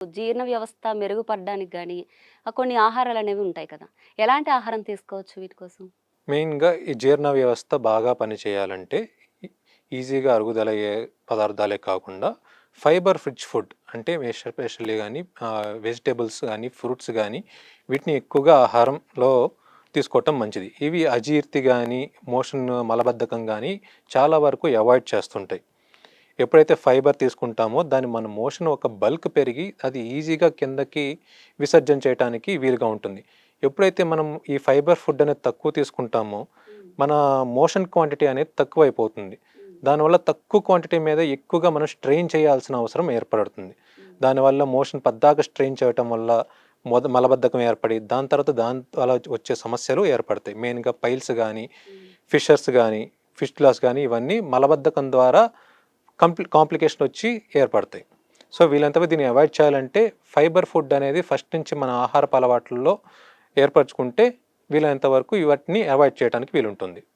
జీర్ణ వ్యవస్థ మెరుగుపడడానికి గాని, కొన్ని ఆహారాలనేవి ఉంటాయి కదా! ఎలాంటి ఆహారం తీసుకోవచ్చు వీటి కోసం? మెయిన్‌గా ఈ జీర్ణ వ్యవస్థ బాగా పనిచేయాలంటే ఈ ఈజీగా అరుగుదలయ్యే పదార్థాలే కాకుండా ఫైబర్ రిచ్ ఫుడ్ అంటే ఎస్పెషల్లీ గాని వెజిటబుల్స్ గాని, ఫ్రూట్స్ గాని వీటిని ఎక్కువగా ఆహారంలో తీసుకోవటం మంచిది. ఇవి అజీర్తి గాని, మోషన్ మలబద్ధకం గాని చాలా వరకు అవాయిడ్ చేస్తుంటాయి. ఎప్పుడైతే ఫైబర్ తీసుకుంటామో దాని మన మోషన్ ఒక బల్క్ పెరిగి అది ఈజీగా కిందకి విసర్జన చేయటానికి వీలుగా ఉంటుంది. ఎప్పుడైతే మనం ఈ ఫైబర్ ఫుడ్ అనేది తక్కువ తీసుకుంటామో మన మోషన్ క్వాంటిటీ అనేది తక్కువైపోతుంది. దానివల్ల తక్కువ క్వాంటిటీ మీద ఎక్కువగా మనం స్ట్రెయిన్ చేయాల్సిన అవసరం ఏర్పడుతుంది. దానివల్ల మోషన్ పద్దాక స్ట్రెయిన్ చేయటం వల్ల మలబద్ధకం ఏర్పడి దాని తర్వాత దాని అలా వచ్చే సమస్యలు ఏర్పడతాయి. మెయిన్‌గా పైల్స్ గానీ, ఫిషర్స్ గానీ, ఫిస్టులాస్ గానీ ఇవన్నీ మలబద్ధకం ద్వారా కాంప్లికేషన్ వచ్చి ఏర్పడతాయి. సో వీళ్ళంతా దీన్ని అవాయిడ్ చేయాలంటే ఫైబర్ ఫుడ్ అనేది ఫస్ట్ నుంచి మన ఆహారపు అలవాట్లలో ఏర్పరచుకుంటే వీలైనంత వరకు వాటిని అవాయిడ్ చేయడానికి వీలుంటుంది.